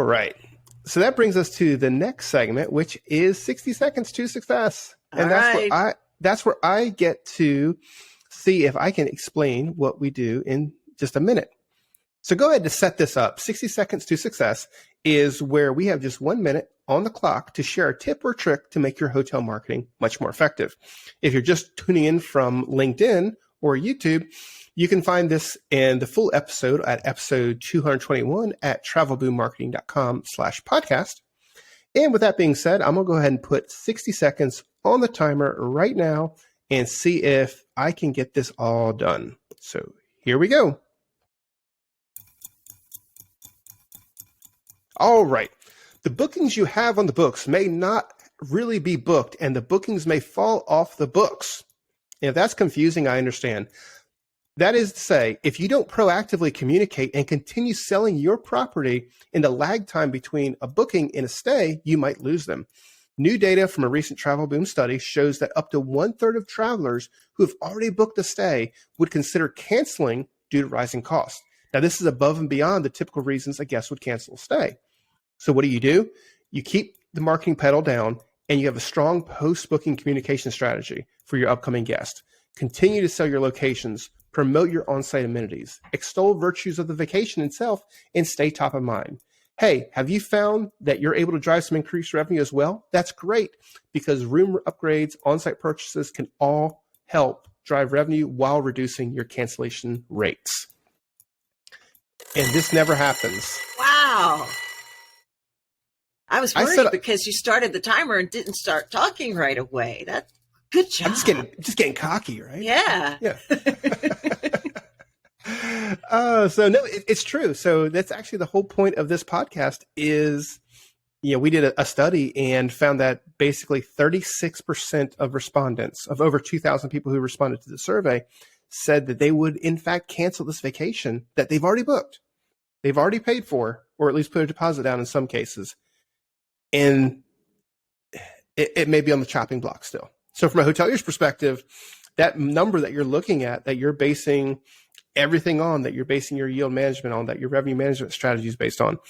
All right. So that brings us to the next segment, which is 60 seconds to success. And that's where I get to see if I can explain what we do in just a minute. So go ahead to set this up. 60 seconds to success is where we have just 1 minute on the clock to share a tip or trick to make your hotel marketing much more effective. If you're just tuning in from LinkedIn or YouTube, you can find this in the full episode at episode 221 at travelboommarketing.com/podcast. And with that being said, I'm going to go ahead and put 60 seconds on the timer right now and see if I can get this all done. So here we go. All right. The bookings you have on the books may not really be booked, and the bookings may fall off the books. And if that's confusing, I understand. That is to say, if you don't proactively communicate and continue selling your property in the lag time between a booking and a stay, you might lose them. New data from a recent TravelBoom study shows that up to 1/3 of travelers who have already booked a stay would consider canceling due to rising costs. Now, this is above and beyond the typical reasons a guest would cancel a stay. So what do? You keep the marketing pedal down, and you have a strong post-booking communication strategy for your upcoming guest. Continue to sell your locations, promote your on-site amenities, extol virtues of the vacation itself, and stay top of mind. Hey, have you found that you're able to drive some increased revenue as well? That's great, because room upgrades, on-site purchases can all help drive revenue while reducing your cancellation rates. And this never happens. Wow. I was worried because you started the timer and didn't start talking right away. That's good job. I'm just getting cocky, right? Yeah. So no, it's true. So that's actually the whole point of this podcast is, we did a study and found that basically 36% of respondents, of over 2,000 people who responded to the survey, said that they would in fact cancel this vacation that they've already booked. They've already paid for, or at least put a deposit down in some cases. And it may be on the chopping block still. So from a hotelier's perspective, that number that you're looking at, that you're basing everything on, that you're basing your yield management on, that your revenue management strategy is based on,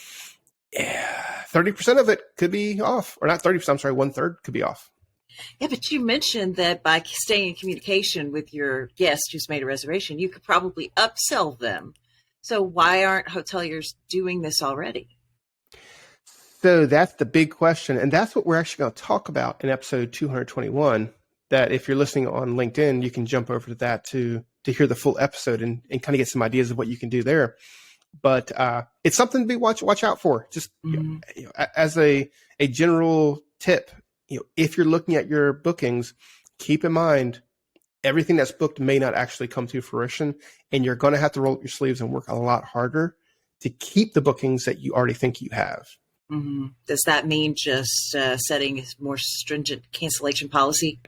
30% of it could be off. Or not 30%, I'm sorry, 1/3 could be off. Yeah, but you mentioned that by staying in communication with your guest who's made a reservation, you could probably upsell them. So why aren't hoteliers doing this already? So that's the big question. And that's what we're actually going to talk about in episode 221, that if you're listening on LinkedIn, you can jump over to that to hear the full episode and kind of get some ideas of what you can do there. But it's something to be watch out for. Just as a general tip, if you're looking at your bookings, keep in mind everything that's booked may not actually come to fruition, and you're going to have to roll up your sleeves and work a lot harder to keep the bookings that you already think you have. Mm-hmm. Does that mean just setting a more stringent cancellation policy?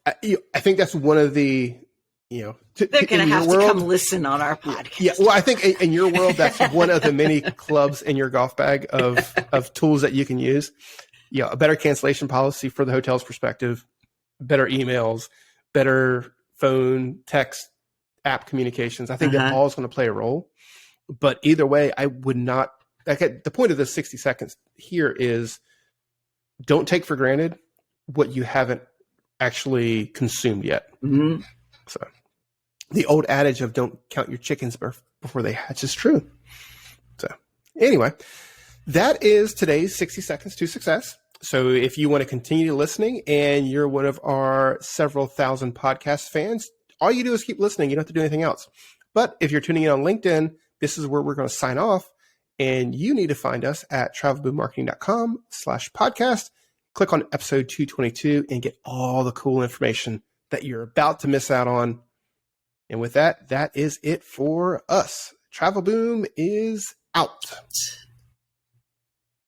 I think that's one of the, they're going to have to come listen on our podcast. Yeah, well, I think in your world, that's one of the many clubs in your golf bag of tools that you can use. A better cancellation policy for the hotel's perspective, better emails, better phone, text, app communications. I think that all is going to play a role. But either way, I would not. The point of the 60 seconds here is don't take for granted what you haven't actually consumed yet. Mm-hmm. So the old adage of don't count your chickens before they hatch is true. So anyway, that is today's 60 seconds to success. So if you want to continue listening and you're one of our several thousand podcast fans, all you do is keep listening. You don't have to do anything else. But if you're tuning in on LinkedIn, this is where we're going to sign off. And you need to find us at travelboommarketing.com/podcast. Click on episode 222 and get all the cool information that you're about to miss out on. And with that, that is it for us. TravelBoom is out.